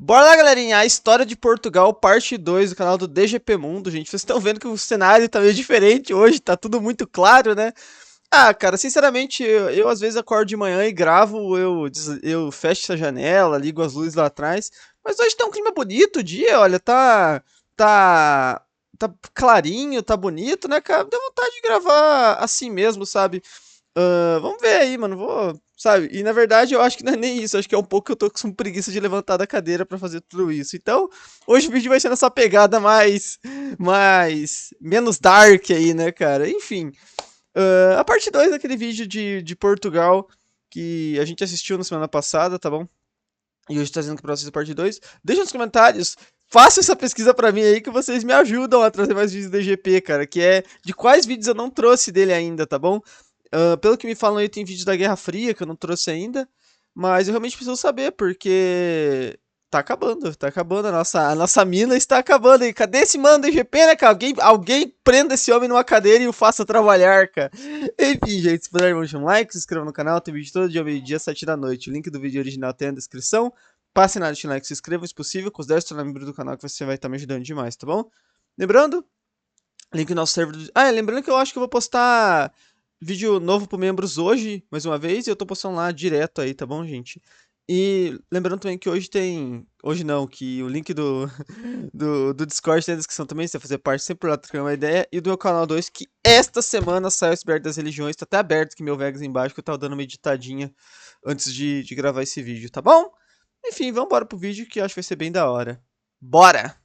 Bora lá, galerinha, a história de Portugal, parte 2 do canal do DGP Mundo, gente. Vocês estão vendo que o cenário tá meio diferente hoje, tá tudo muito claro, né? Ah, cara, sinceramente, eu às vezes acordo de manhã e gravo, eu fecho essa janela, ligo as luzes lá atrás, mas hoje tá um clima bonito o dia, olha, tá, tá clarinho, tá bonito, né, cara? Dá vontade de gravar assim mesmo, sabe? Vamos ver aí, mano. Sabe? E na verdade eu acho que não é nem isso. Acho que é um pouco que eu tô com preguiça de levantar da cadeira pra fazer tudo isso. Então, hoje o vídeo vai ser nessa pegada menos dark aí, né, cara? Enfim, a parte 2 daquele vídeo de Portugal que a gente assistiu na semana passada, tá bom? E hoje tá dizendo que pra vocês a parte 2. Deixa nos comentários. Faça essa pesquisa pra mim aí que vocês me ajudam a trazer mais vídeos do GP, cara. Que é de quais vídeos eu não trouxe dele ainda, tá bom? Pelo que me falam aí, tem vídeo da Guerra Fria que eu não trouxe ainda. Mas eu realmente preciso saber, porque tá acabando. A nossa mina está acabando. E cadê esse mano do GP, né, cara? Alguém prenda esse homem numa cadeira e o faça trabalhar, cara. Enfim, gente, se puder, deixa um like, se inscreva no canal. Tem vídeo todo dia, meio-dia, 7 da noite. O link do vídeo original tem na descrição. Passe nada de like, se inscreva, se possível. Considere se tornar membro do canal que você vai estar me ajudando demais, tá bom? Lembrando, link no nosso server do... lembrando que eu acho que eu vou postar vídeo novo para membros hoje, mais uma vez, e eu tô postando lá direto aí, tá bom, gente? E lembrando também que hoje tem... Hoje não, que o link do Discord tem na descrição também, se você fazer parte, sempre lá trocando uma ideia. E do meu canal 2, que esta semana saiu o Iceberg das Religiões, tá até aberto aqui meu Vegas embaixo, que eu tava dando uma editadinha antes de gravar esse vídeo, tá bom? Enfim, vamos embora pro vídeo que eu acho que vai ser bem da hora. Bora!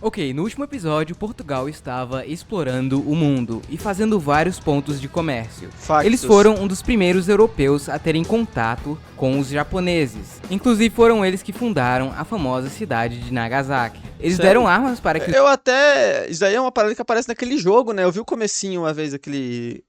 Ok, no último episódio, Portugal estava explorando o mundo e fazendo vários pontos de comércio. Factos. Eles foram um dos primeiros europeus a terem contato com os japoneses. Inclusive foram eles que fundaram a famosa cidade de Nagasaki. Eles Sério? deram armas para que... Isso aí é uma parada que aparece naquele jogo, né? Eu vi o comecinho uma vez, aquele...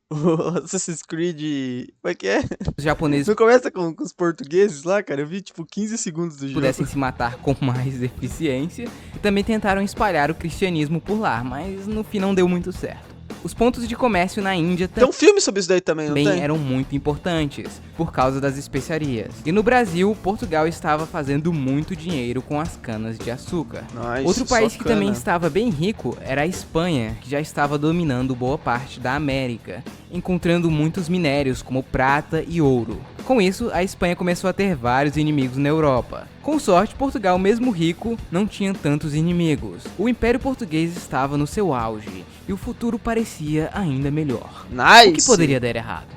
Assassin's Creed... Como é que é? os japoneses Não começa com os portugueses lá, cara? Eu vi, tipo, 15 segundos do jogo. pudessem se matar com mais eficiência. E também tentaram espalhar o cristianismo por lá, mas no fim não deu muito certo. Os pontos de comércio na Índia Tem um filme sobre isso daí também, não tem? eram muito importantes, por causa das especiarias. E no Brasil, Portugal estava fazendo muito dinheiro com as canas de açúcar. Nice, Outro país só que cana. também estava bem rico era a Espanha, que já estava dominando boa parte da América, encontrando muitos minérios como prata e ouro. Com isso, a Espanha começou a ter vários inimigos na Europa. Com sorte, Portugal, mesmo rico, não tinha tantos inimigos. O Império Português estava no seu auge e o futuro parecia ainda melhor. Nice! O que poderia dar errado?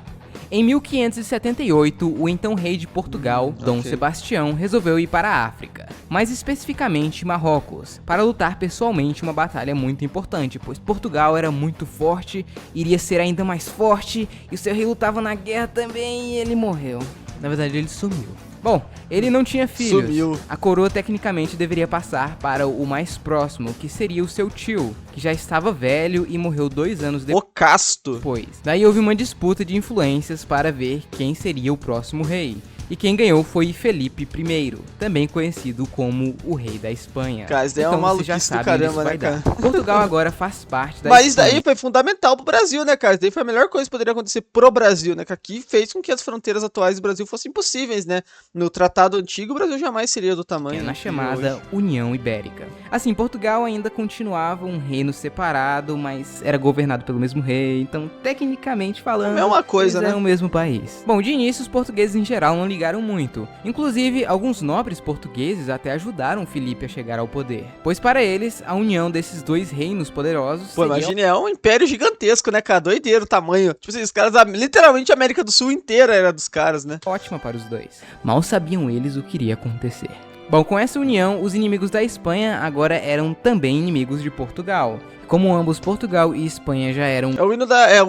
Em 1578, o então rei de Portugal, Dom ok. Sebastião, resolveu ir para a África, mais especificamente Marrocos, para lutar pessoalmente uma batalha muito importante, pois Portugal era muito forte, iria ser ainda mais forte, e o seu rei lutava na guerra também e ele morreu. Na verdade, ele sumiu. Bom, ele não tinha filhos. Sumiu. A coroa tecnicamente deveria passar para o mais próximo, que seria o seu tio, que já estava velho e morreu 2 anos O Casto. depois. Daí houve uma disputa de influências para ver quem seria o próximo rei. E quem ganhou foi Felipe I, também conhecido como o rei da Espanha. Cara, isso daí é uma Então, você já maluquice do sabe caramba, onde isso vai né, dar. cara? Portugal agora faz parte da Mas isso Espanha. daí foi fundamental pro Brasil, né, cara? Isso daí foi a melhor coisa que poderia acontecer pro Brasil, né? Que aqui fez com que as fronteiras atuais do Brasil fossem impossíveis, né? No tratado antigo, o Brasil jamais seria do tamanho Na que chamada hoje. União Ibérica. Assim, Portugal ainda continuava um reino separado, mas era governado pelo mesmo rei, então, tecnicamente falando, É uma coisa, eles né? eram o mesmo país. Bom, de início, os portugueses em geral não ligaram muito. Inclusive, alguns nobres portugueses até ajudaram Filipe a chegar ao poder, pois para eles, a união desses dois reinos poderosos Pô, seria imagine, é um império gigantesco, né, cara? Doideiro o tamanho. Tipo assim, os caras, literalmente a América do Sul inteira era dos caras, né? ótima para os dois. Mal sabiam eles o que iria acontecer. Bom, com essa união, os inimigos da Espanha agora eram também inimigos de Portugal. Como ambos Portugal e Espanha já eram É o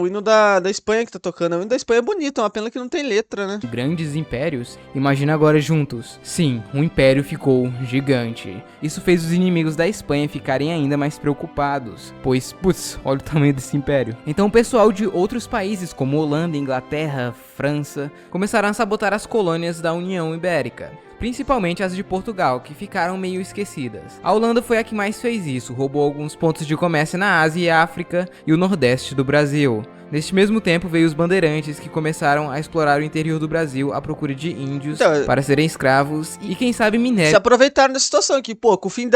hino da Espanha que tá tocando. O hino da Espanha é bonito, é uma pena que não tem letra, né? grandes impérios, imagina agora juntos. Sim, o império ficou gigante. Isso fez os inimigos da Espanha ficarem ainda mais preocupados, pois, putz, olha o tamanho desse império. Então o pessoal de outros países como Holanda, Inglaterra, França, começaram a sabotar as colônias da União Ibérica. Principalmente as de Portugal, que ficaram meio esquecidas. A Holanda foi a que mais fez isso, roubou alguns pontos de comércio na Ásia e África e o Nordeste do Brasil. Neste mesmo tempo veio os bandeirantes, que começaram a explorar o interior do Brasil à procura de índios Então, para serem escravos e quem sabe se minério aproveitaram da situação aqui, pô, com o fim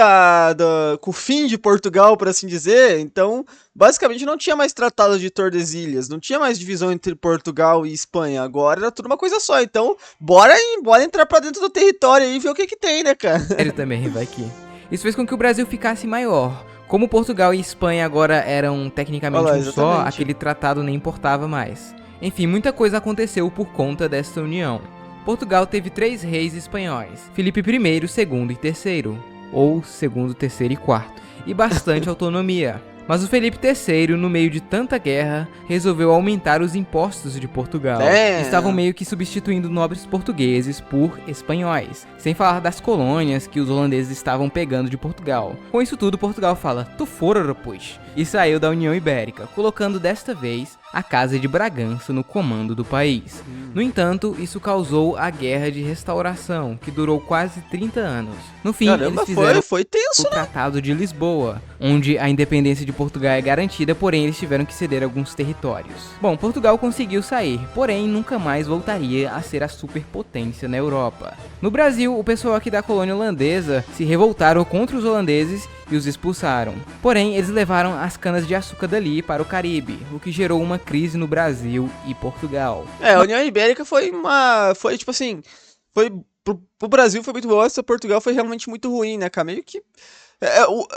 com o fim de Portugal, por assim dizer, então, basicamente não tinha mais tratado de Tordesilhas, não tinha mais divisão entre Portugal e Espanha, agora era tudo uma coisa só, então, bora entrar pra dentro do território aí e ver o que que tem, né, cara? também, vai que. Isso fez com que o Brasil ficasse maior. Como Portugal e Espanha agora eram tecnicamente Olha lá, um só, exatamente. aquele tratado nem importava mais. Enfim, muita coisa aconteceu por conta desta união. Portugal teve 3 reis espanhóis, Filipe I, segundo e terceiro, ou segundo, terceiro e quarto, e bastante autonomia. Mas o Felipe III, no meio de tanta guerra, resolveu aumentar os impostos de Portugal. É. Estavam meio que substituindo nobres portugueses por espanhóis, sem falar das colônias que os holandeses estavam pegando de Portugal. Com isso tudo, Portugal fala, tu fora, pois, e saiu da União Ibérica, colocando desta vez a Casa de Bragança no comando do país. No entanto, isso causou a Guerra de Restauração, que durou quase 30 anos. No fim, Caramba, eles fizeram foi tenso, o Tratado de Lisboa, onde a independência de Portugal é garantida, porém eles tiveram que ceder alguns territórios. Bom, Portugal conseguiu sair, porém nunca mais voltaria a ser a superpotência na Europa. No Brasil, o pessoal aqui da colônia holandesa se revoltaram contra os holandeses e os expulsaram. Porém, eles levaram as canas de açúcar dali para o Caribe, o que gerou uma crise no Brasil e Portugal. É, a União Ibérica foi tipo assim, pro Brasil foi muito boa, essa Portugal foi realmente muito ruim, né, cara? Meio que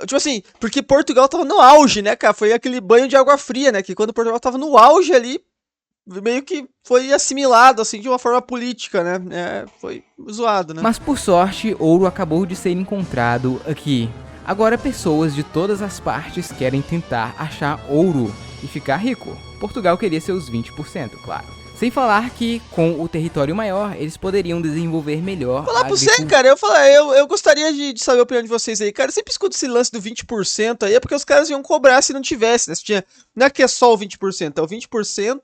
tipo assim, porque Portugal tava no auge, né, cara? Foi aquele banho de água fria, né? Que quando Portugal tava no auge ali, meio que foi assimilado, assim, de uma forma política, né? Foi zoado, né? Mas por sorte, ouro acabou de ser encontrado aqui. Agora pessoas de todas as partes querem tentar achar ouro e ficar rico. Portugal queria seus 20%, claro. Sem falar que, com o território maior, eles poderiam desenvolver melhor Falar a pra você, agricultura. cara, eu gostaria de saber a opinião de vocês aí. Cara, eu sempre escuto esse lance do 20% aí, é porque os caras iam cobrar se não tivesse, né? Se tinha, não é que é só o 20%, é o 20%,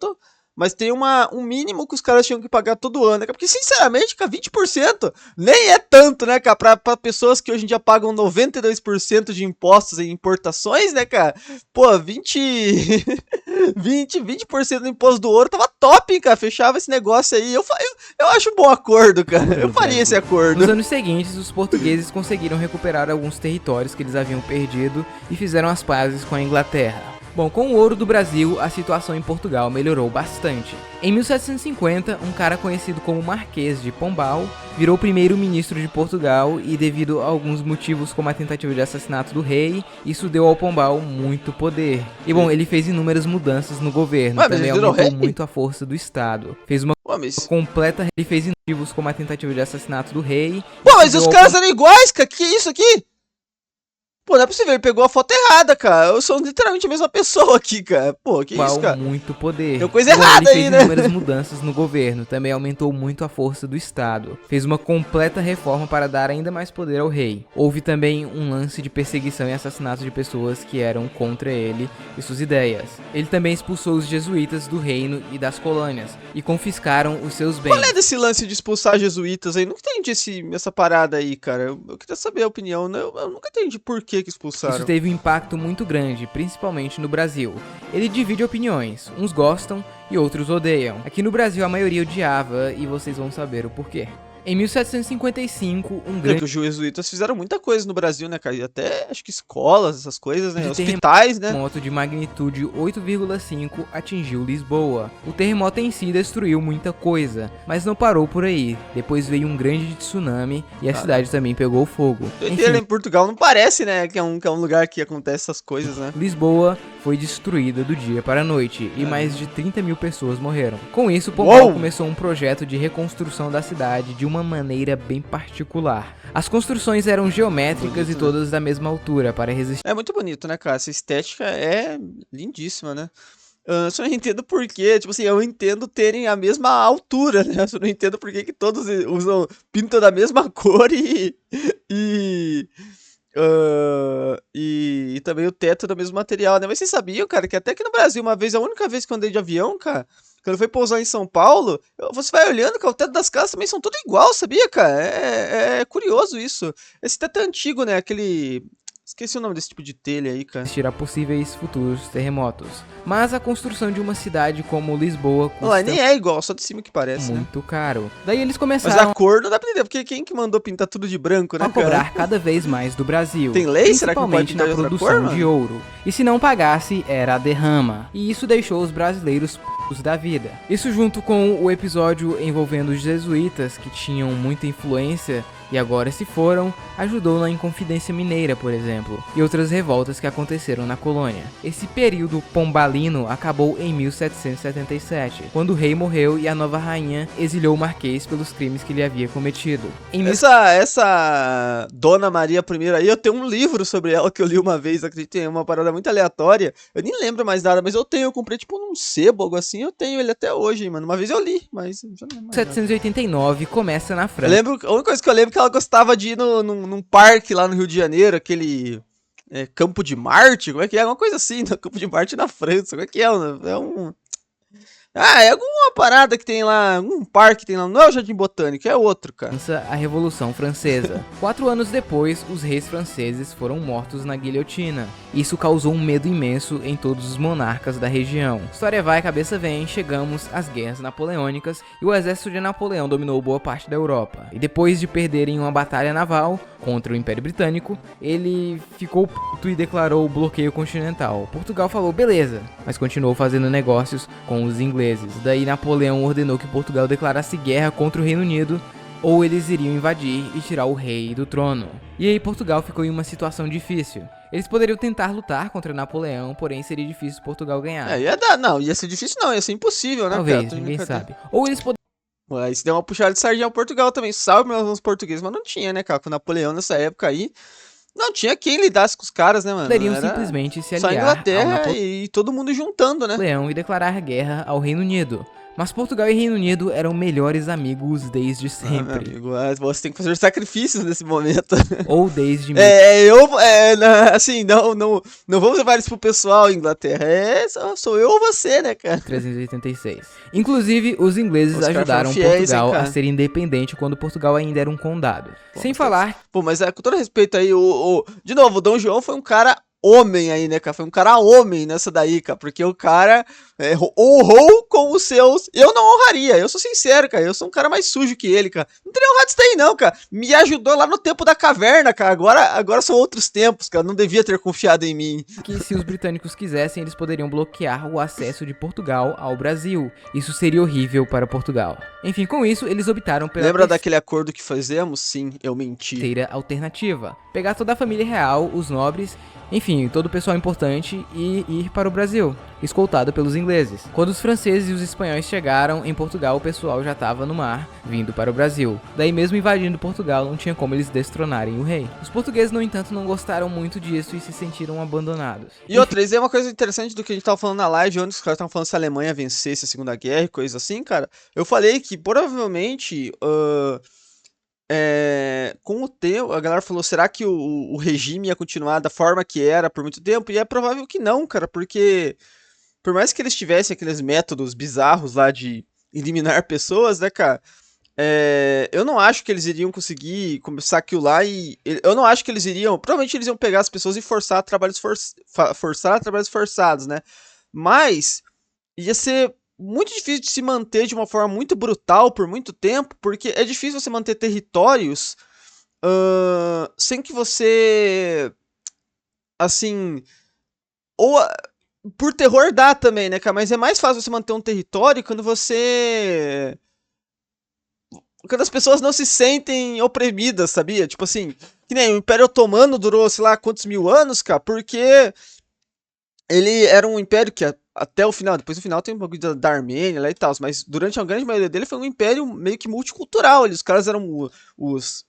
mas tem um mínimo que os caras tinham que pagar todo ano, né? Porque, sinceramente, cara, 20% nem é tanto, né, cara? Pra pessoas que hoje em dia pagam 92% de impostos em importações, né, cara? Pô, 20% do imposto do ouro tava top, hein, cara? Fechava esse negócio aí. Eu acho um bom acordo, cara. Eu faria esse acordo. Nos anos seguintes, os portugueses conseguiram recuperar alguns territórios que eles haviam perdido e fizeram as pazes com a Inglaterra. Bom, com o ouro do Brasil, a situação em Portugal melhorou bastante. Em 1750, um cara conhecido como Marquês de Pombal virou primeiro-ministro de Portugal e, devido a alguns motivos como a tentativa de assassinato do rei, isso deu ao Pombal muito poder. E bom, ele fez inúmeras mudanças no governo, Ué, mas também ele virou aumentou rei? muito a força do Estado. Fez uma Pô, mas completa, ele fez motivos como a tentativa de assassinato do rei. Pô, mas isso os deu ao caras eram iguais, cara. Que isso aqui? Pô, não é possível, ele pegou a foto errada, cara. Eu sou literalmente a mesma pessoa aqui, cara. Pô, que isso, cara? muito poder. Deu coisa Bom, errada ele aí, fez né? inúmeras mudanças no governo, também aumentou muito a força do Estado. Fez uma completa reforma para dar ainda mais poder ao rei. Houve também um lance de perseguição e assassinato de pessoas que eram contra ele e suas ideias. Ele também expulsou os jesuítas do reino e das colônias e confiscaram os seus bens. Qual é desse lance de expulsar jesuítas aí? Nunca entendi essa parada aí, cara. Eu queria saber a opinião, né? Eu nunca entendi por que expulsaram. Isso teve um impacto muito grande, principalmente no Brasil. Ele divide opiniões, uns gostam e outros odeiam. Aqui no Brasil a maioria odiava e vocês vão saber o porquê. Em 1755, um É grande que os jesuítas fizeram muita coisa no Brasil, né, cara? E até, acho que escolas, essas coisas, né? De Hospitais, né? terremoto de magnitude 8,5 atingiu Lisboa. O terremoto em si destruiu muita coisa, mas não parou por aí. Depois veio um grande tsunami e a cidade também pegou fogo. Doideira, em Portugal não parece, né? Que é um lugar que acontece essas coisas, né? Lisboa foi destruída do dia para a noite e mais de 30 mil pessoas morreram. Com isso, Pombal Uou! começou um projeto de reconstrução da cidade de uma maneira bem particular. As construções eram geométricas Bonito, e né? todas da mesma altura para resistir. É muito bonito, né, cara? Essa estética é lindíssima, né? Só não entendo por quê. Tipo assim, eu entendo terem a mesma altura, né? Só não entendo por que que todos pintam da mesma cor e, e também o teto do mesmo material, né? Mas vocês sabiam, cara, que até aqui no Brasil, uma vez, a única vez que eu andei de avião, cara, quando eu fui pousar em São Paulo, você vai olhando, cara, o teto das casas também são tudo igual, sabia, cara? É curioso isso. Esse teto é antigo, né? Aquele. Esqueci o nome desse tipo de telha aí, cara. Resistir a possíveis futuros terremotos. Mas a construção de uma cidade como Lisboa Lá custa nem é igual, só de cima que parece, né? muito caro. Daí eles Mas começaram a cor não dá pra entender, porque quem que mandou pintar tudo de branco, né, a cara? cobrar cada vez mais do Brasil. Tem lei? Será que não pode Principalmente pintar na de outra produção cor, de mano? ouro. E se não pagasse, era a derrama. E isso deixou os brasileiros p***os da vida. Isso junto com o episódio envolvendo os jesuítas, que tinham muita influência e agora se foram, ajudou na Inconfidência Mineira, por exemplo, e outras revoltas que aconteceram na colônia. Esse período pombalino acabou em 1777, quando o rei morreu e a nova rainha exilhou o marquês pelos crimes que ele havia cometido. Em Essa Dona Maria I aí, eu tenho um livro sobre ela que eu li uma vez, acredito, é uma parada muito aleatória. Eu nem lembro mais nada, mas eu comprei tipo num sebo, algo assim, eu tenho ele até hoje, hein, mano. Uma vez eu li, mas já não lembro mais nada. 1789 começa na Eu França. lembro, a única coisa que eu lembro é que ela gostava de ir num parque lá no Rio de Janeiro, aquele Campo de Marte, como é que é? Alguma coisa assim, no Campo de Marte na França, como é que é? É um... Ah, é alguma parada que tem lá, um parque que tem lá, não é o Jardim Botânico, é outro, cara. A Revolução Francesa. 4 anos depois, os reis franceses foram mortos na guilhotina. Isso causou um medo imenso em todos os monarcas da região. História vai, cabeça vem, chegamos às guerras napoleônicas e o exército de Napoleão dominou boa parte da Europa. E depois de perderem uma batalha naval contra o Império Britânico, ele ficou puto e declarou o bloqueio continental. Portugal falou beleza, mas continuou fazendo negócios com os ingleses. Daí Napoleão ordenou que Portugal declarasse guerra contra o Reino Unido ou eles iriam invadir e tirar o rei do trono. E aí Portugal ficou em uma situação difícil. Eles poderiam tentar lutar contra Napoleão, porém seria difícil Portugal ganhar. Ia ser difícil não, ia ser impossível, né, Talvez, cara? ninguém sabe. Ou eles Ué, isso deu uma puxada de sardinha ao Portugal também, salve meus portugueses, mas não tinha, né, cara? Com Napoleão nessa época aí, não tinha quem lidasse com os caras, né, mano? poderiam Era simplesmente se só a aliar ao Inglaterra e todo mundo juntando, né? Napoleão e declarar guerra ao Reino Unido. Mas Portugal e Reino Unido eram melhores amigos desde Meu sempre. amigo, você tem que fazer sacrifícios nesse momento. Ou desde Assim, não vamos levar isso pro pessoal, Inglaterra. Sou eu ou você, né, cara? 1386. Inclusive, os ingleses Os caras ajudaram foram fiéis, Portugal hein, cara? a ser independente quando Portugal ainda era um condado. Sem falar Pô, mas com todo respeito aí, de novo, o Dom João foi um cara homem aí, né, cara? Foi um cara homem nessa daí, cara. Porque o cara honrou com os seus... Eu não honraria, eu sou sincero, cara. Eu sou um cara mais sujo que ele, cara. Não teria honrado isso daí, não, cara. Me ajudou lá no tempo da caverna, cara. Agora são outros tempos, cara. Não devia ter confiado em mim. que se os britânicos quisessem, eles poderiam bloquear o acesso de Portugal ao Brasil. Isso seria horrível para Portugal. Enfim, com isso, eles optaram pela Lembra daquele acordo que fizemos? Sim, eu menti. terceira alternativa. Pegar toda a família real, os nobres, enfim, todo o pessoal importante e ir para o Brasil, escoltado pelos ingleses. Quando os franceses e os espanhóis chegaram em Portugal, o pessoal já estava no mar, vindo para o Brasil. Daí mesmo invadindo Portugal, não tinha como eles destronarem o rei. Os portugueses, no entanto, não gostaram muito disso e se sentiram abandonados. E outra, isso é uma coisa interessante do que a gente tava falando na live, onde os caras estavam falando se a Alemanha vencesse a Segunda Guerra e coisa assim, cara. Eu falei que provavelmente, com o tempo, a galera falou, será que o regime ia continuar da forma que era por muito tempo? E é provável que não, cara, porque por mais que eles tivessem aqueles métodos bizarros lá de eliminar pessoas, né, cara? Eu não acho que eles iriam conseguir começar aquilo lá eu não acho que eles iriam. Provavelmente eles iam pegar as pessoas e forçar trabalhos forçados, né? Mas ia ser muito difícil de se manter de uma forma muito brutal por muito tempo, porque é difícil você manter territórios sem que você. Assim. Ou. Por terror dá também, né, cara? Mas é mais fácil você manter um território quando você. Quando as pessoas não se sentem oprimidas, sabia? Tipo assim, que nem o Império Otomano durou, sei lá, quantos mil anos, cara, porque ele era um império que até o final, depois no final tem um bagulho da Armênia lá e tal, mas durante a grande maioria dele foi um império meio que multicultural. Os caras eram os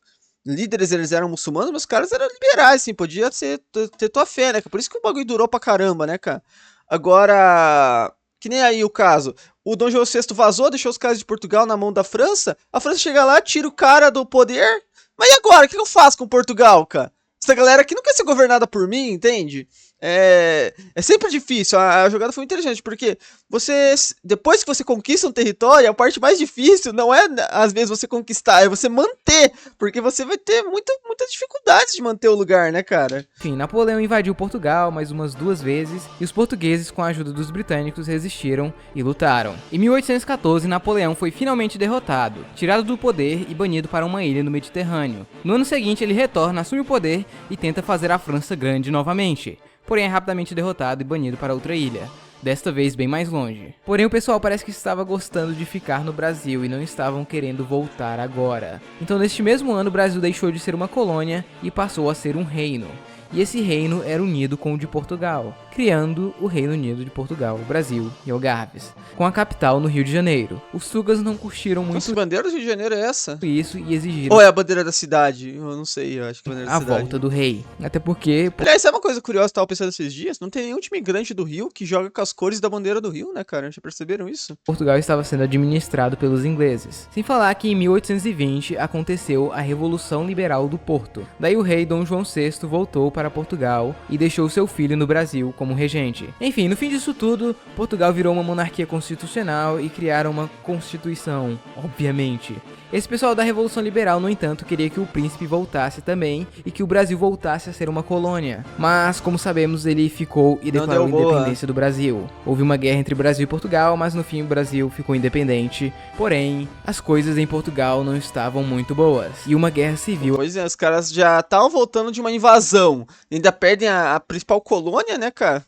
líderes, eles eram muçulmanos, mas os caras eram liberais, assim, podia ter tua fé, né? Por isso que o bagulho durou pra caramba, né, cara? Agora, que nem aí o caso, o Dom João VI vazou, deixou os caras de Portugal na mão da França, a França chega lá, tira o cara do poder, mas e agora? O que eu faço com Portugal, cara? Essa galera aqui não quer ser governada por mim, entende? É sempre difícil. A jogada foi interessante, porque você, depois que você conquista um território, a parte mais difícil não é, às vezes, você conquistar, é você manter, porque você vai ter muitas dificuldades de manter o lugar, né, cara? Enfim, Napoleão invadiu Portugal mais umas 2 vezes e os portugueses, com a ajuda dos britânicos, resistiram e lutaram. Em 1814, Napoleão foi finalmente derrotado, tirado do poder e banido para uma ilha no Mediterrâneo. No ano seguinte, ele retorna, assume o poder e tenta fazer a França grande novamente, porém é rapidamente derrotado e banido para outra ilha, desta vez bem mais longe. Porém o pessoal parece que estava gostando de ficar no Brasil e não estavam querendo voltar agora. Então neste mesmo ano o Brasil deixou de ser uma colônia e passou a ser um reino. E esse reino era unido com o de Portugal, criando o Reino Unido de Portugal, Brasil e Algarves, com a capital no Rio de Janeiro. Os tugas não curtiram muito Nossa, que bandeira do Rio de Janeiro é essa? isso e exigiram Ou é a bandeira da cidade? Eu não sei, eu acho que é a bandeira da a cidade. volta do rei. Até porque Aliás, sabe uma coisa curiosa que eu tava pensando esses dias? Não tem nenhum time grande do Rio que joga com as cores da bandeira do Rio, né, cara? Já perceberam isso? Portugal estava sendo administrado pelos ingleses. Sem falar que em 1820 aconteceu a Revolução Liberal do Porto. Daí o rei Dom João VI voltou para Portugal e deixou seu filho no Brasil como regente. Enfim, no fim disso tudo, Portugal virou uma monarquia constitucional e criaram uma constituição, obviamente. Esse pessoal da Revolução Liberal, no entanto, queria que o príncipe voltasse também e que o Brasil voltasse a ser uma colônia. Mas, como sabemos, ele ficou e declarou a independência do Brasil. Houve uma guerra entre Brasil e Portugal, mas no fim o Brasil ficou independente. Porém, as coisas em Portugal não estavam muito boas. E uma guerra civil... Pois é, os caras já estavam voltando de uma invasão. Ainda perdem a principal colônia, né, cara?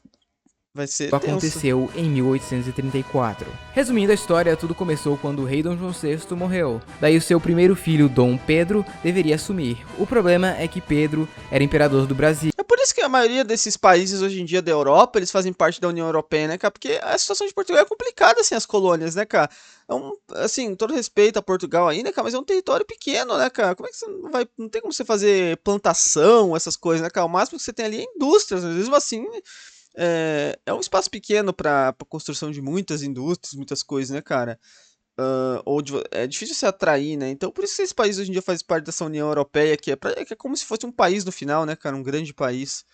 Vai ser tenso. Aconteceu em 1834. Resumindo a história, tudo começou quando o rei Dom João VI morreu. Daí o seu primeiro filho, Dom Pedro, deveria assumir. O problema é que Pedro era imperador do Brasil. É por isso que a maioria desses países hoje em dia da Europa, eles fazem parte da União Europeia, né, cara? Porque a situação de Portugal é complicada, assim, as colônias, né, cara? Assim, todo respeito a Portugal aí, né, cara? Mas é um território pequeno, né, cara? Como é que você não vai... Não tem como você fazer plantação, essas coisas, né, cara? O máximo que você tem ali é indústrias, mas mesmo assim... É um espaço pequeno para construção de muitas indústrias, muitas coisas, né, cara? É difícil se atrair, né? Então, por isso que esse país hoje em dia faz parte dessa União Europeia, que é como se fosse um país no final, né, cara? Um grande país.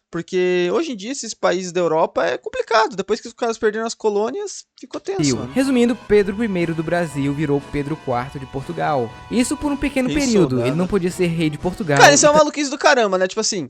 Porque hoje em dia esses países da Europa é complicado. Depois que os caras perderam as colônias, ficou tenso, mano. Resumindo, Pedro I do Brasil virou Pedro IV de Portugal. Isso por um pequeno Rei período. soldado. Ele não podia ser rei de Portugal. Cara, isso é uma maluquice do caramba, né? Tipo assim.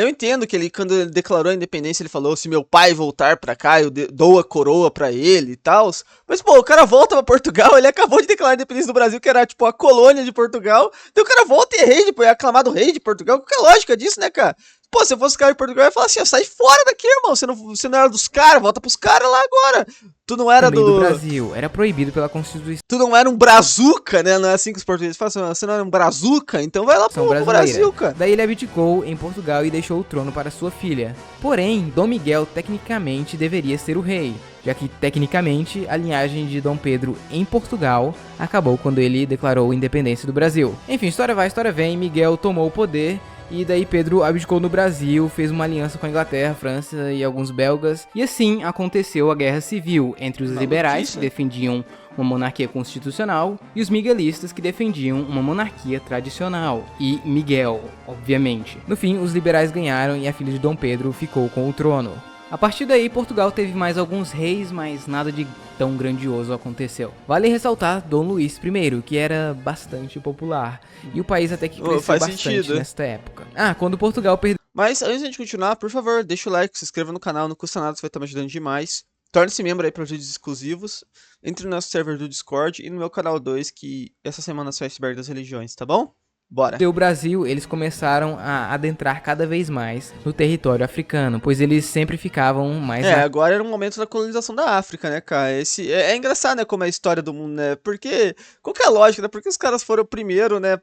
Eu entendo que ele, quando ele declarou a independência, ele falou: se meu pai voltar pra cá, eu dou a coroa pra ele e tal. Mas, pô, o cara volta pra Portugal, ele acabou de declarar a independência do Brasil, que era, tipo, a colônia de Portugal. Então o cara volta e é rei, é aclamado rei de Portugal. Qual que é a lógica disso, né, cara? Pô, se eu fosse cara de Portugal, eu ia falar assim: ó, sai fora daqui, irmão. Você não era dos caras, volta pros caras lá agora. Tu não era Também do Brasil. Era proibido pela Constituição Tu não era um brazuca, né? Não é assim que os portugueses falam. Você não era um brazuca? Então vai lá pro Brasil, cara. Daí ele abdicou em Portugal e deixou o trono para sua filha. Porém, Dom Miguel tecnicamente deveria ser o rei, já que tecnicamente a linhagem de Dom Pedro em Portugal acabou quando ele declarou a independência do Brasil. Enfim, história vai, história vem, Miguel tomou o poder. E daí Pedro abdicou no Brasil, fez uma aliança com a Inglaterra, França e alguns belgas. E assim aconteceu a Guerra Civil entre os liberais, que defendiam uma monarquia constitucional, e os miguelistas, que defendiam uma monarquia tradicional. E Miguel, obviamente. No fim, os liberais ganharam e a filha de Dom Pedro ficou com o trono. A partir daí, Portugal teve mais alguns reis, mas nada de tão grandioso aconteceu. Vale ressaltar Dom Luís I, que era bastante popular, e o país até que cresceu bastante nesta época. Quando Portugal perdeu... Mas antes de a gente continuar, por favor, deixa o like, se inscreva no canal, não custa nada, você vai estar me ajudando demais. Torne-se membro aí para vídeos exclusivos, entre no nosso server do Discord e no meu canal 2, que essa semana sai o Iceberg das Religiões, tá bom? Bora. O Brasil, eles começaram a adentrar cada vez mais no território africano, pois eles sempre ficavam mais... agora era o momento da colonização da África, né, cara? É engraçado, né, como é a história do mundo, né? Porque, qual que é a lógica, né? Porque os caras foram primeiro, né,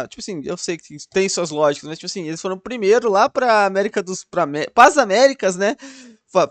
tipo assim, eu sei que tem suas lógicas, mas, tipo assim, eles foram primeiro lá pra América pras Américas, né?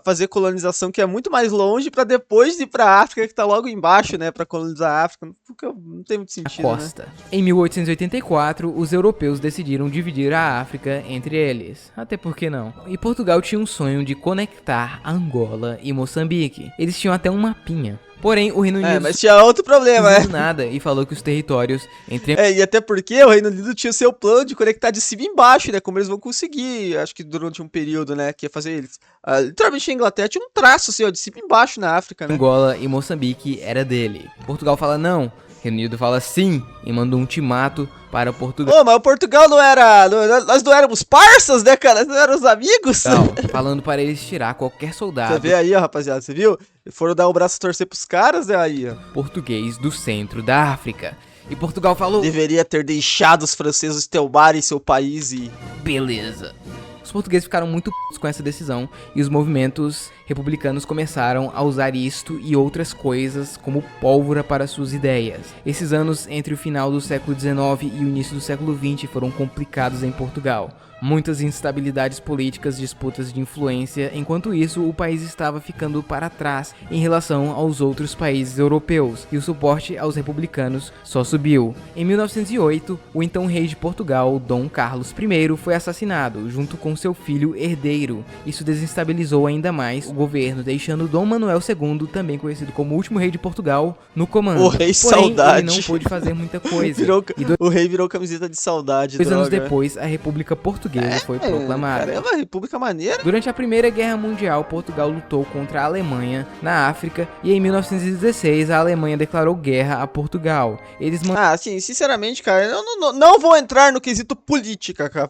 Fazer colonização, que é muito mais longe, pra depois ir pra África, que tá logo embaixo, né, pra colonizar a África, porque não tem muito sentido, costa. Né? Em 1884, os europeus decidiram dividir a África entre eles, até porque não. E Portugal tinha um sonho de conectar Angola e Moçambique. Eles tinham até um mapinha. Porém, o Reino Unido mas tinha outro problema, não viu nada e falou que os territórios entre e até porque o Reino Unido tinha o seu plano de conectar de cima e embaixo, né? Como eles vão conseguir, acho que durante um período, né? Que ia fazer eles. Literalmente a Inglaterra tinha um traço, assim, ó, de cima e embaixo na África, né? Angola e Moçambique era dele. Portugal fala não, Reino Unido fala sim e manda um ultimato para Portugal. Ô, mas o Portugal não era. Nós não éramos parças, né, cara? Nós não éramos amigos. Falando para eles tirar qualquer soldado. Você vê aí, ó, rapaziada, você viu? Foram dar o braço a torcer pros caras, né, aí, ó. Português do centro da África. E Portugal falou: deveria ter deixado os franceses tomarem seu país e... beleza. Os portugueses ficaram muito com essa decisão e os movimentos republicanos começaram a usar isto e outras coisas como pólvora para suas ideias. Esses anos entre o final do século XIX e o início do século XX foram complicados em Portugal. Muitas instabilidades políticas, disputas de influência, enquanto isso o país estava ficando para trás em relação aos outros países europeus e o suporte aos republicanos só subiu. Em 1908, o então rei de Portugal, Dom Carlos I, foi assassinado junto com seu filho herdeiro. Isso desestabilizou ainda mais o governo, deixando Dom Manuel II, também conhecido como o último rei de Portugal, no comando. O rei Porém, saudade. ele não pôde fazer muita coisa. O rei virou camiseta de saudade. 2 anos depois, a República Portuguesa foi proclamada. Caramba, República maneira. Durante a Primeira Guerra Mundial, Portugal lutou contra a Alemanha na África e em 1916 a Alemanha declarou guerra a Portugal. Eles assim, sinceramente, cara, eu não vou entrar no quesito política, cara.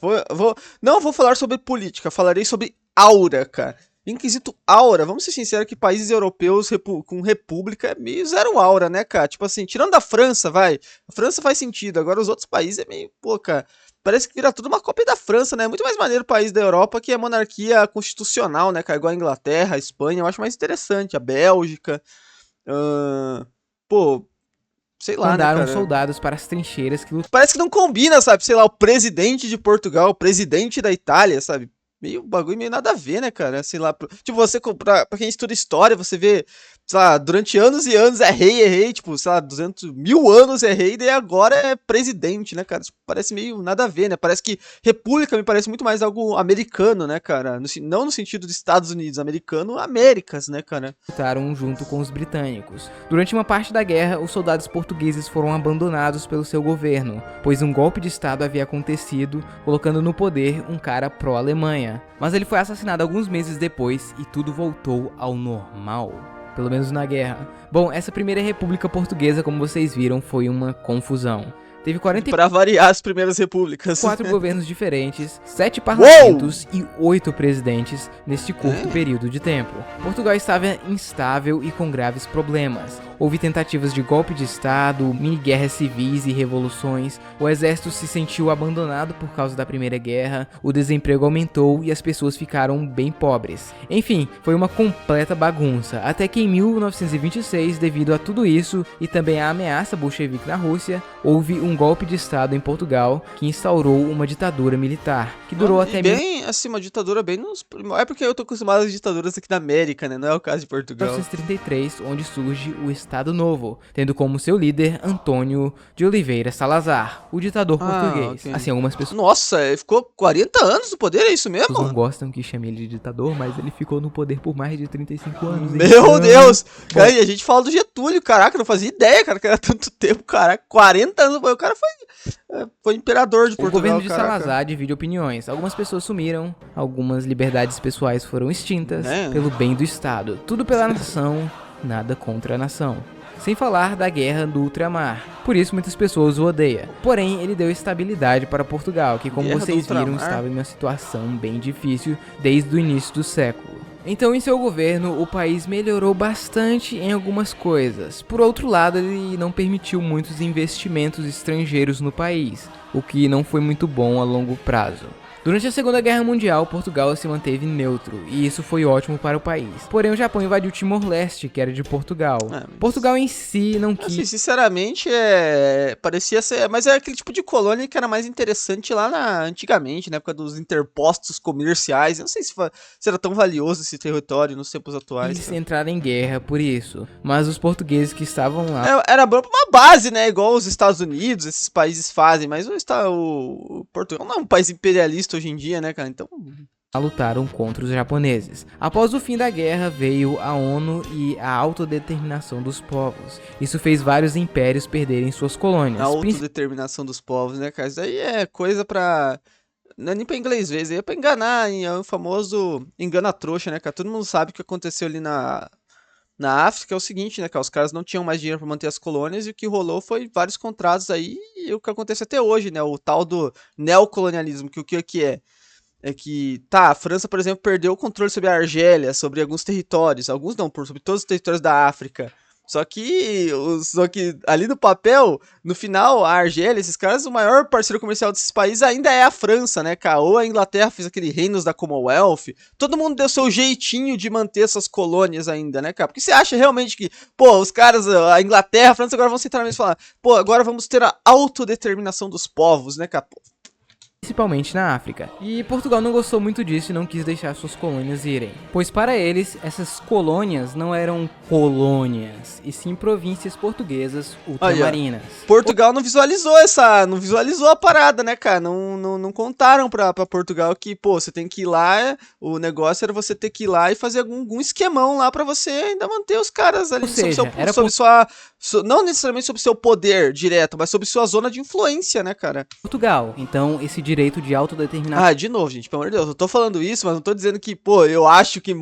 Não vou falar sobre política, falarei sobre aura, cara. Em quesito aura, vamos ser sinceros que países europeus com república é meio zero aura, né, cara? Tipo assim, tirando da França, vai. A França faz sentido, agora os outros países é meio, pô, cara. Parece que vira tudo uma cópia da França, né? É muito mais maneiro o país da Europa que é monarquia constitucional, né, cara? Igual a Inglaterra, a Espanha, eu acho mais interessante. A Bélgica. Pô, sei lá, mandaram né, cara? soldados para as trincheiras que lutaram. Parece que não combina, sabe? Sei lá, o presidente de Portugal, o presidente da Itália, sabe? Meio bagulho, meio nada a ver, né, cara? Sei lá, tipo, pra quem estuda história, você vê, sei lá, durante anos e anos é rei, tipo, sei lá, 200 mil anos é rei, daí agora é presidente, né, cara? Tipo, parece meio nada a ver, né? Parece que república me parece muito mais algo americano, né, cara? Não no sentido dos Estados Unidos, americano, Américas, né, cara? Lutaram junto com os britânicos. Durante uma parte da guerra, os soldados portugueses foram abandonados pelo seu governo, pois um golpe de estado havia acontecido, colocando no poder um cara pró-Alemanha. Mas ele foi assassinado alguns meses depois e tudo voltou ao normal. Pelo menos na guerra. Bom, essa primeira república portuguesa, como vocês viram, foi uma confusão. Teve 44 pra variar as primeiras repúblicas. governos diferentes, 7 parlamentos e 8 presidentes neste curto período de tempo. Portugal estava instável e com graves problemas. Houve tentativas de golpe de estado, mini-guerras civis e revoluções, o exército se sentiu abandonado por causa da Primeira Guerra, o desemprego aumentou e as pessoas ficaram bem pobres. Enfim, foi uma completa bagunça, até que em 1926, devido a tudo isso e também à ameaça bolchevique na Rússia, houve um golpe de estado em Portugal que instaurou uma ditadura militar, que durou até... bem, assim, uma ditadura bem nos... É porque eu tô acostumado às ditaduras aqui da América, né? Não é o caso de Portugal. 1933, onde surge o Estado Novo, tendo como seu líder Antônio de Oliveira Salazar, o ditador português. Okay. Assim, algumas pessoas... Nossa, ele ficou 40 anos no poder, é isso mesmo? não gostam que chame ele de ditador, mas ele ficou no poder por mais de 35 anos. Meu Deus! Cara, e a gente fala do Getúlio, caraca, não fazia ideia, cara, que era tanto tempo, caraca, 40 anos, o cara foi imperador de Portugal. O governo de caraca. Salazar divide opiniões. Algumas pessoas sumiram, algumas liberdades pessoais foram extintas pelo bem do Estado. Tudo pela nação, nada contra a nação. Sem falar da guerra do ultramar. Por isso muitas pessoas o odeiam. Porém, ele deu estabilidade para Portugal, que como Guerra vocês do viram, ultramar? estava em uma situação bem difícil desde o início do século. Então, em seu governo, o país melhorou bastante em algumas coisas. Por outro lado, ele não permitiu muitos investimentos estrangeiros no país, o que não foi muito bom a longo prazo. Durante a Segunda Guerra Mundial, Portugal se manteve neutro, e isso foi ótimo para o país. Porém, o Japão invadiu Timor-Leste, que era de Portugal. Portugal em si não quis... Assim, sinceramente, parecia ser... Mas é aquele tipo de colônia que era mais interessante lá antigamente, na época dos interpostos comerciais. Eu não sei se era tão valioso esse território nos tempos atuais. Eles entraram em guerra por isso, mas os portugueses que estavam lá... Era bom pra uma base, né? Igual os Estados Unidos, esses países fazem. Mas o Portugal não é um país imperialista hoje em dia, né, cara? Então, lutaram contra os japoneses. Após o fim da guerra veio a ONU e a autodeterminação dos povos. Isso fez vários impérios perderem suas colônias. A autodeterminação dos povos, né, cara? Isso aí é coisa pra... Não é nem pra inglês ver, isso aí é pra enganar, hein? É o famoso engana-trouxa, né, cara? Todo mundo sabe o que aconteceu ali na África é o seguinte, né, cara? Os caras não tinham mais dinheiro pra manter as colônias e o que rolou foi vários contratos aí e o que acontece até hoje, né? O tal do neocolonialismo, que o que é? É que, tá, a França, por exemplo, perdeu o controle sobre a Argélia, sobre alguns territórios, alguns não, sobre todos os territórios da África. Só que ali no papel, no final, a Argélia, esses caras, o maior parceiro comercial desses países ainda é a França, né, cara? Ou a Inglaterra fez aquele reinos da Commonwealth. Todo mundo deu seu jeitinho de manter essas colônias ainda, né, cara? Porque você acha realmente que, pô, os caras, a Inglaterra, a França agora vão sentar na mesa e falar, pô, agora vamos ter a autodeterminação dos povos, né, cara? Pô, principalmente na África. E Portugal não gostou muito disso e não quis deixar suas colônias irem, pois para eles, essas colônias não eram colônias, e sim províncias portuguesas ultramarinas. Portugal não visualizou a parada, né, cara? Não contaram pra Portugal que, pô, você tem que ir lá, o negócio era você ter que ir lá e fazer algum esquemão lá pra você ainda manter os caras ali. Ou seja, não necessariamente sobre seu poder direto, mas sobre sua zona de influência, né, cara? Portugal, então esse direito de autodeterminação. Ah, de novo, gente, pelo amor de Deus, eu tô falando isso, mas não tô dizendo que, pô, eu acho que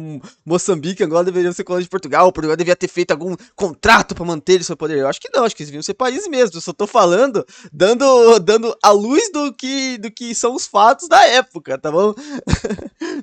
Moçambique e Angola deveriam ser colônia de Portugal devia ter feito algum contrato pra manter eles seu poder. Eu acho que não, acho que eles deviam ser países mesmo. Eu só tô falando, dando a luz do que são os fatos da época, tá bom?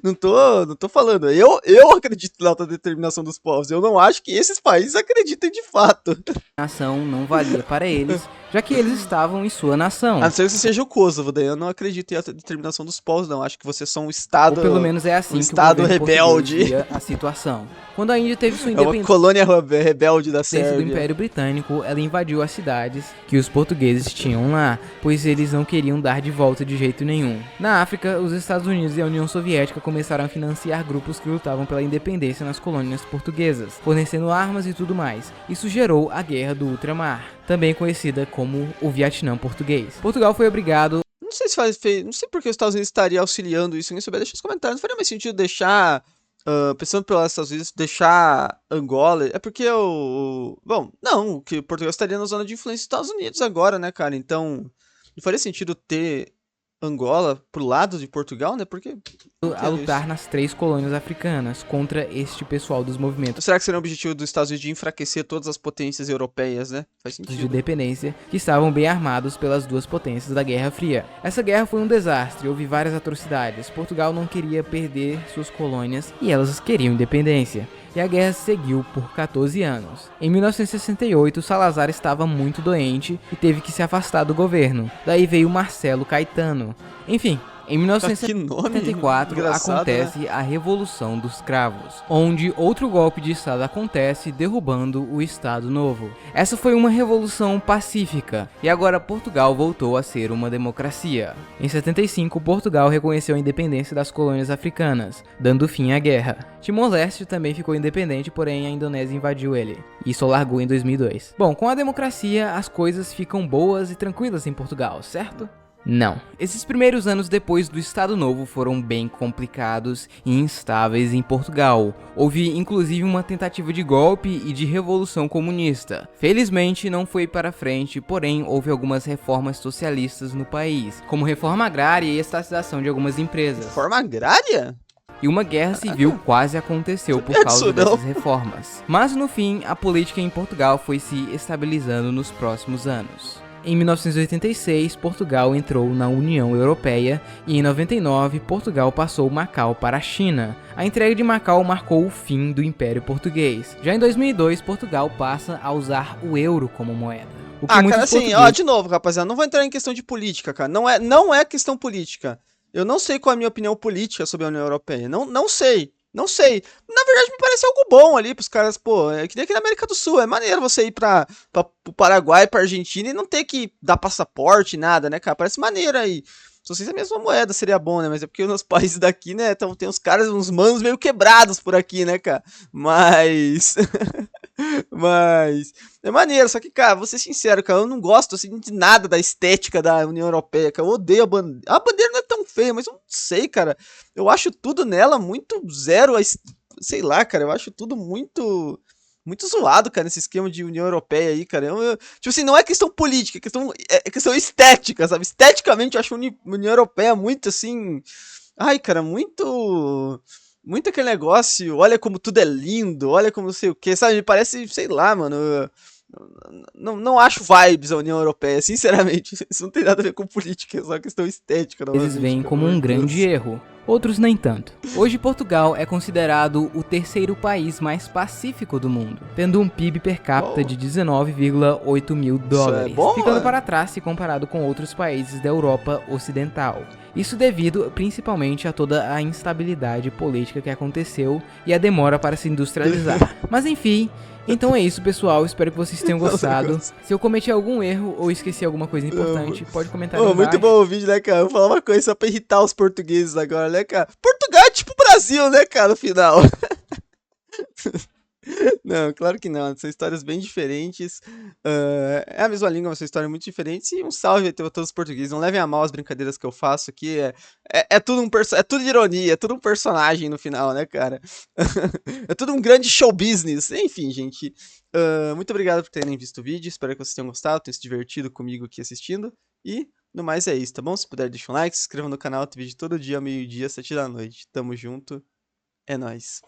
não tô falando. Eu acredito na autodeterminação dos povos. Eu não acho que esses países acreditem de fato. Nação não valia para eles, já que eles estavam em sua nação. A não ser que você seja o Kosovo, daí eu não acredito em autodeterminação dos povos, não. Acho que vocês são um estado. Ou pelo menos é assim um que estado o governo rebelde. via a situação. Quando a Índia teve sua É uma independência colônia rebelde da do Sérvia. Império Britânico, ela invadiu as cidades que os portugueses tinham lá, pois eles não queriam dar de volta de jeito nenhum. Na África, os Estados Unidos e a União Soviética começaram a financiar grupos que lutavam pela independência nas colônias portuguesas, fornecendo armas e tudo mais. Isso gerou a Guerra do Ultramar, também conhecida como o Vietnã português. Portugal foi obrigado. Não sei se não sei por que os Estados Unidos estaria auxiliando isso. Ninguém souber, deixa nos comentários. Não faria mais sentido deixar. Pensando pelos Estados Unidos, deixar Angola. É porque bom, não, que Portugal estaria na zona de influência dos Estados Unidos agora, né, cara? Então, não faria sentido ter Angola pro lado de Portugal, né? Porque a lutar nas 3 colônias africanas contra este pessoal dos movimentos. Será que seria o objetivo dos Estados Unidos de enfraquecer todas as potências europeias, né? Faz sentido. De independência, que estavam bem armados pelas duas potências da Guerra Fria. Essa guerra foi um desastre, houve várias atrocidades. Portugal não queria perder suas colônias e elas queriam independência. E a guerra seguiu por 14 anos. Em 1968, Salazar estava muito doente e teve que se afastar do governo. Daí veio Marcelo Caetano. Enfim, em 1974 acontece a Revolução dos Cravos, onde outro golpe de Estado acontece, derrubando o Estado Novo. Essa foi uma revolução pacífica, e agora Portugal voltou a ser uma democracia. Em 75, Portugal reconheceu a independência das colônias africanas, dando fim à guerra. Timor-Leste também ficou independente, porém a Indonésia invadiu ele. Isso largou em 2002. Bom, com a democracia, as coisas ficam boas e tranquilas em Portugal, certo? Não. Esses primeiros anos depois do Estado Novo foram bem complicados e instáveis em Portugal. Houve inclusive uma tentativa de golpe e de revolução comunista. Felizmente não foi para frente, porém houve algumas reformas socialistas no país, como reforma agrária e estatização de algumas empresas. Reforma agrária? E uma guerra civil quase aconteceu por causa dessas reformas. Mas no fim, a política em Portugal foi se estabilizando nos próximos anos. Em 1986, Portugal entrou na União Europeia e em 99, Portugal passou Macau para a China. A entrega de Macau marcou o fim do Império Português. Já em 2002, Portugal passa a usar o euro como moeda. Cara, assim, ó, de novo, rapaziada, não vou entrar em questão de política, cara. Não é questão política. Eu não sei qual é a minha opinião política sobre a União Europeia. Não sei. Não sei. Na verdade, me parece algo bom ali pros caras, pô. É que nem aqui na América do Sul. É maneiro você ir pro Paraguai, pra Argentina e não ter que dar passaporte, nada, né, cara? Parece maneiro aí. Se vocês a mesma moeda seria bom, né? Mas é porque nos países daqui, né, tem uns caras, uns manos meio quebrados por aqui, né, cara? Mas... Mas é maneiro, só que, cara, vou ser sincero, cara, eu não gosto assim de nada da estética da União Europeia, cara. Eu odeio a bandeira. A bandeira não é tão feia, mas eu não sei, cara. Eu acho tudo nela muito zero, sei lá, cara, eu acho tudo muito zoado, cara, nesse esquema de União Europeia aí, cara. Tipo assim, não é questão política, é questão estética, sabe? Esteticamente eu acho a União Europeia muito assim. Ai, cara, muito aquele negócio, olha como tudo é lindo, olha como não sei o que, sabe? Parece, sei lá, mano. Não acho vibes a União Europeia, sinceramente. Isso não tem nada a ver com política, é só questão estética, Eles novamente, veem pelo como amor um de grande Deus. erro, outros nem tanto. Hoje Portugal é considerado o terceiro país mais pacífico do mundo, tendo um PIB per capita Bom, de 19,8 mil isso é dólares, bom, ficando para mano. trás se comparado com outros países da Europa Ocidental. Isso devido principalmente a toda a instabilidade política que aconteceu e a demora para se industrializar. Mas enfim, então é isso, pessoal. Espero que vocês tenham Nossa, gostado. Se eu cometi algum erro ou esqueci alguma coisa não, importante, pode comentar aí oh, muito embaixo. bom o vídeo, né, cara? Vou falar uma coisa só pra irritar os portugueses agora, né, cara? Portugal é tipo Brasil, né, cara, no final. Não, claro que não. São histórias bem diferentes. É a mesma língua, mas são histórias muito diferentes. E um salve aí pra todos os portugueses. Não levem a mal as brincadeiras que eu faço aqui. É tudo é tudo ironia, é tudo um personagem no final, né, cara? É tudo um grande show business. Enfim, gente. Muito obrigado por terem visto o vídeo. Espero que vocês tenham gostado, tenham se divertido comigo aqui assistindo. E no mais é isso, tá bom? Se puder, deixa um like, se inscreva no canal. Tem vídeo todo dia, meio-dia, 7 da noite. Tamo junto. É nóis.